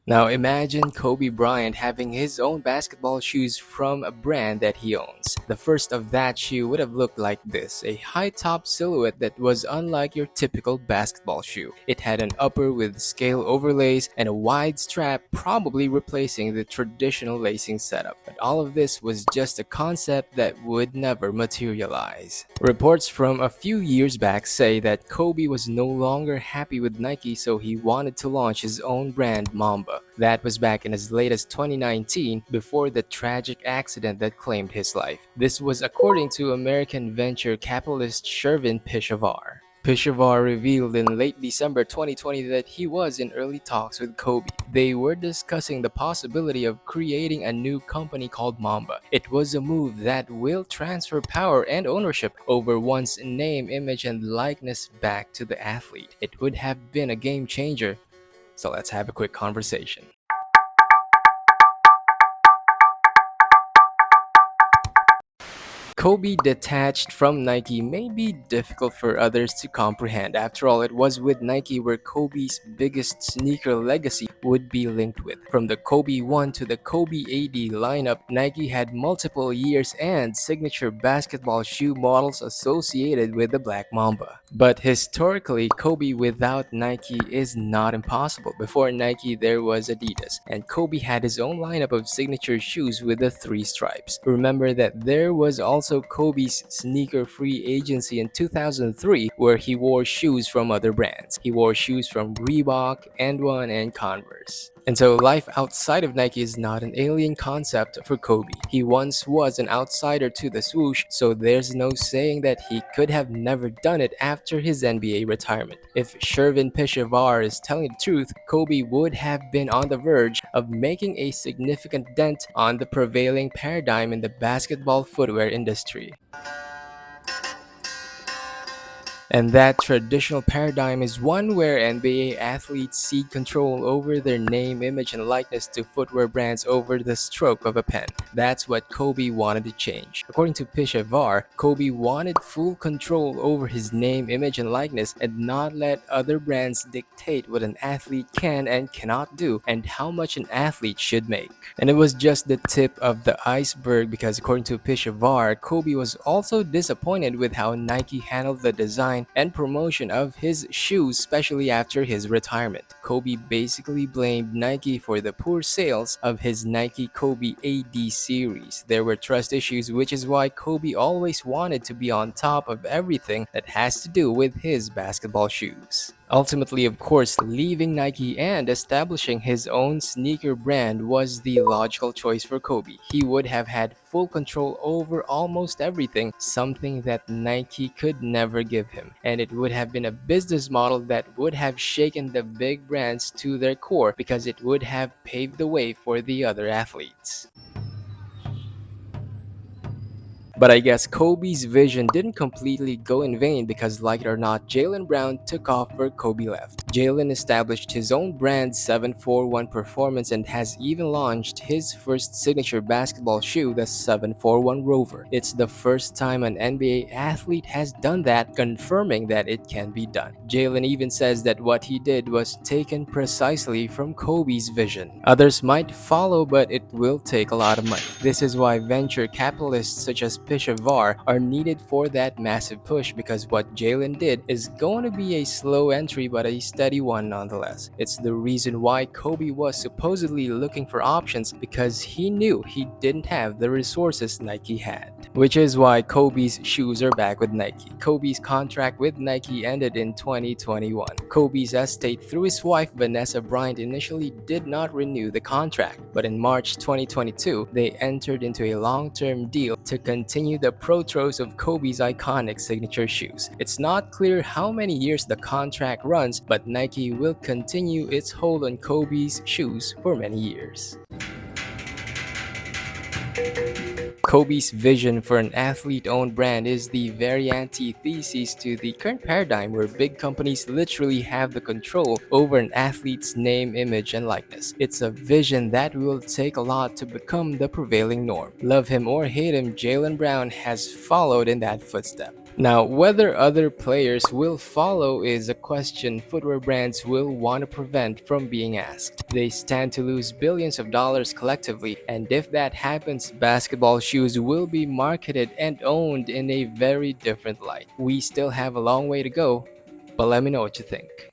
Now imagine Kobe Bryant having his own basketball shoes from a brand that he owns. The first of that shoe would have looked like this, a high-top silhouette that was unlike your typical basketball shoe. It had an upper with scale overlays and a wide strap, probably replacing the traditional lacing setup. But all of this was just a concept that would never materialize. Reports from a few years back say that Kobe was no longer happy with Nike, so he wanted to launch his own brand, Mamba. That was back in as late as 2019, before the tragic accident that claimed his life. This was according to American venture capitalist Shervin Pishavar. Pishavar revealed in late December 2020 that he was in early talks with Kobe. They were discussing the possibility of creating a new company called Mamba. It was a move that will transfer power and ownership over one's name, image, and likeness back to the athlete. It would have been a game changer. So let's have a quick conversation. Kobe detached from Nike may be difficult for others to comprehend. After all, it was with Nike where Kobe's biggest sneaker legacy would be linked with. From the Kobe 1 to the Kobe AD lineup, Nike had multiple years and signature basketball shoe models associated with the Black Mamba. But historically, Kobe without Nike is not impossible. Before Nike, there was Adidas, and Kobe had his own lineup of signature shoes with the three stripes. Remember that there was also Kobe's sneaker free agency in 2003, where he wore shoes from other brands. He wore shoes from Reebok, N1, and Converse. And so life outside of Nike is not an alien concept for Kobe. He once was an outsider to the Swoosh, so there's no saying that he could have never done it after his NBA retirement. If Shervin Pishavar is telling the truth, Kobe would have been on the verge of making a significant dent on the prevailing paradigm in the basketball footwear industry. And that traditional paradigm is one where NBA athletes cede control over their name, image, and likeness to footwear brands over the stroke of a pen. That's what Kobe wanted to change. According to Pishavar, Kobe wanted full control over his name, image, and likeness and not let other brands dictate what an athlete can and cannot do and how much an athlete should make. And it was just the tip of the iceberg because according to Pishavar, Kobe was also disappointed with how Nike handled the design and promotion of his shoes, especially after his retirement. Kobe basically blamed Nike for the poor sales of his Nike Kobe AD series. There were trust issues, which is why Kobe always wanted to be on top of everything that has to do with his basketball shoes. Ultimately, of course, leaving Nike and establishing his own sneaker brand was the logical choice for Kobe. He would have had full control over almost everything, something that Nike could never give him. And it would have been a business model that would have shaken the big brands to their core because it would have paved the way for the other athletes. But I guess Kobe's vision didn't completely go in vain because, like it or not, Jaylen Brown took off where Kobe left. Jaylen established his own brand 741 Performance and has even launched his first signature basketball shoe, the 741 Rover. It's the first time an NBA athlete has done that, confirming that it can be done. Jaylen even says that what he did was taken precisely from Kobe's vision. Others might follow, but it will take a lot of money. This is why venture capitalists such as Pishavar are needed for that massive push because what Jaylen did is going to be a slow entry but a steady one nonetheless. It's the reason why Kobe was supposedly looking for options because he knew he didn't have the resources Nike had. Which is why Kobe's shoes are back with Nike. Kobe's contract with Nike ended in 2021. Kobe's estate through his wife Vanessa Bryant initially did not renew the contract, but in March 2022 they entered into a long-term deal to continue the protros of Kobe's iconic signature shoes. It's not clear how many years the contract runs, but Nike will continue its hold on Kobe's shoes for many years. Kobe's vision for an athlete-owned brand is the very antithesis to the current paradigm where big companies literally have the control over an athlete's name, image, and likeness. It's a vision that will take a lot to become the prevailing norm. Love him or hate him, Jaylen Brown has followed in that footstep. Now, whether other players will follow is a question footwear brands will want to prevent from being asked. They stand to lose billions of dollars collectively, and if that happens, basketball shoes will be marketed and owned in a very different light. We still have a long way to go, but let me know what you think.